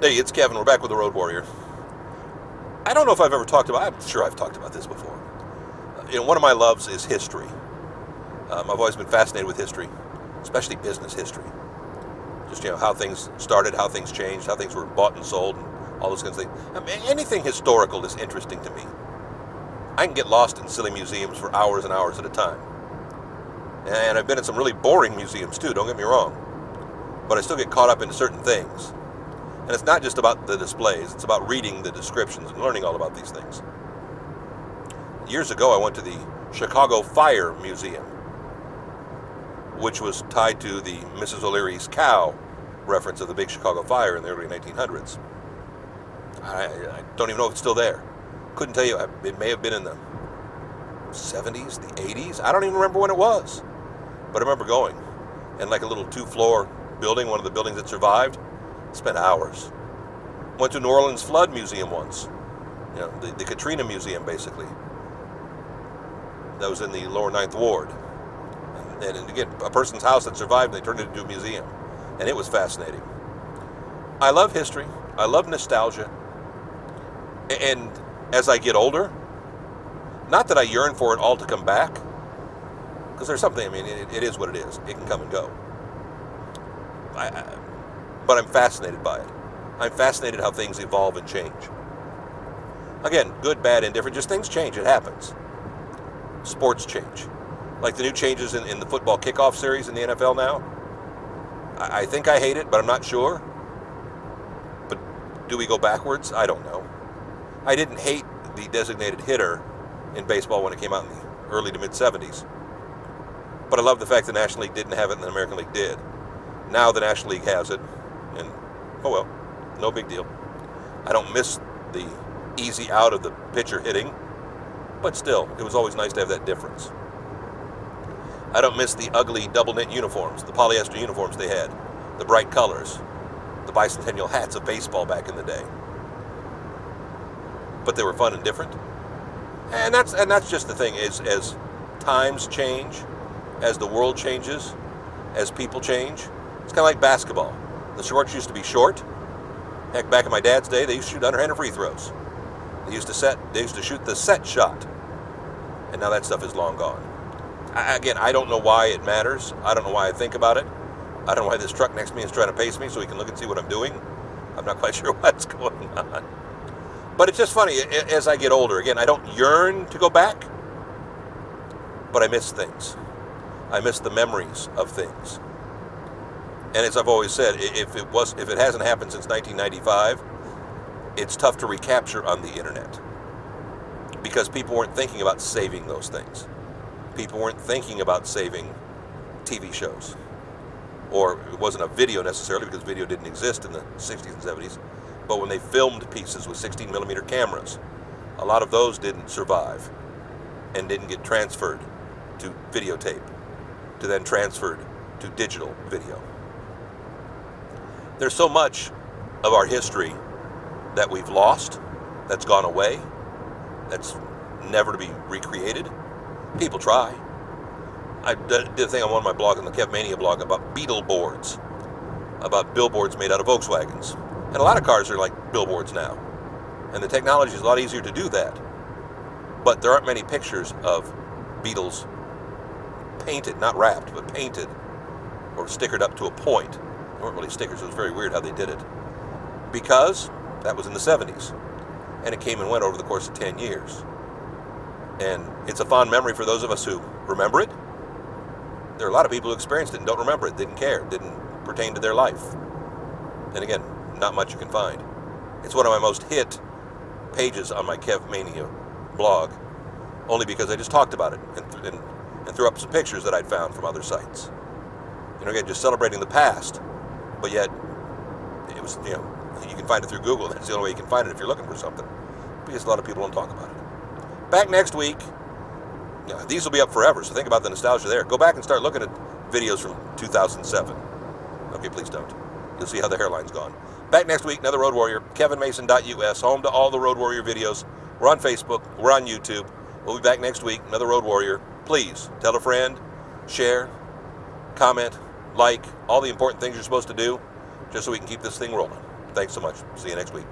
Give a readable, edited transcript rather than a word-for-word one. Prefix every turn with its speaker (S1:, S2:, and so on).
S1: Hey, it's Kevin. We're back with the Road Warrior. I don't know if I've ever talked about. I'm sure I've talked about this before. One of my loves is history. I've always been fascinated with history, especially business history. Just how things started, how things changed, how things were bought and sold, and all those kinds of things. I mean, anything historical is interesting to me. I can get lost in silly museums for hours and hours at a time, and I've been in some really boring museums too. Don't get me wrong, but I still get caught up into certain things. And it's not just about the displays, it's about reading the descriptions and learning all about these things. Years ago, I went to the Chicago Fire Museum, which was tied to the Mrs. O'Leary's cow reference of the big Chicago fire in the early 1900s. I don't even know if it's still there. Couldn't tell you. It may have been in the 70s, the 80s. I don't even remember when it was. But I remember going. And like a little 2-floor building, one of the buildings that survived, spent hours. Went to New Orleans Flood Museum once. The Katrina Museum, basically. That was in the lower Ninth Ward. And again, a person's house that survived, and they turned it into a museum. And it was fascinating. I love history. I love nostalgia. And as I get older, not that I yearn for it all to come back, because there's something, it is what it is. It can come and go. But I'm fascinated by it. I'm fascinated how things evolve and change. Again, good, bad, indifferent, just things change. It happens. Sports change. Like the new changes in the football kickoff series in the NFL now. I think I hate it, but I'm not sure. But do we go backwards? I don't know. I didn't hate the designated hitter in baseball when it came out in the early to mid-'70s. But I love the fact the National League didn't have it and the American League did. Now the National League has it, and oh well, no big deal. I don't miss the easy out of the pitcher hitting, but still, it was always nice to have that difference. I don't miss the ugly double knit uniforms, the polyester uniforms they had, the bright colors, the bicentennial hats of baseball back in the day. But they were fun and different. And that's just the thing, is as times change, as the world changes, as people change, it's kind of like basketball. The shorts used to be short. Heck, back in my dad's day, they used to shoot underhanded free throws. They used to shoot the set shot. And now that stuff is long gone. Again, I don't know why it matters. I don't know why I think about it. I don't know why this truck next to me is trying to pace me so he can look and see what I'm doing. I'm not quite sure what's going on. But it's just funny, as I get older, again, I don't yearn to go back, but I miss things. I miss the memories of things. And as I've always said, if it hasn't happened since 1995, it's tough to recapture on the internet. Because people weren't thinking about saving those things. People weren't thinking about saving TV shows. Or it wasn't a video necessarily, because video didn't exist in the 60s and 70s. But when they filmed pieces with 16mm cameras, a lot of those didn't survive and didn't get transferred to videotape, to then transferred to digital video. There's so much of our history that we've lost, that's gone away, that's never to be recreated. People try. I did a thing on one of my blogs, on the Kevmania blog, about Beetle boards, about billboards made out of Volkswagens. And a lot of cars are like billboards now. And the technology is a lot easier to do that. But there aren't many pictures of Beetles painted, not wrapped, but painted or stickered up to a point. They weren't really stickers. It was very weird how they did it. Because that was in the 70s. And it came and went over the course of 10 years. And it's a fond memory for those of us who remember it. There are a lot of people who experienced it and don't remember it, didn't care, didn't pertain to their life. And again, not much you can find. It's one of my most hit pages on my Kevmania blog, only because I just talked about it and threw up some pictures that I'd found from other sites. Again, just celebrating the past, but yet it was, you can find it through Google. That's the only way you can find it if you're looking for something, because a lot of people don't talk about it. Back next week. These will be up forever, so think about the nostalgia there. Go back and start looking at videos from 2007. Okay, please don't. You'll see how the hairline's gone. Back next week, another Road Warrior, kevinmason.us, home to all the Road Warrior videos. We're on Facebook. We're on YouTube. We'll be back next week, another Road Warrior. Please tell a friend, share, comment, like, all the important things you're supposed to do, just so we can keep this thing rolling. Thanks so much. See you next week.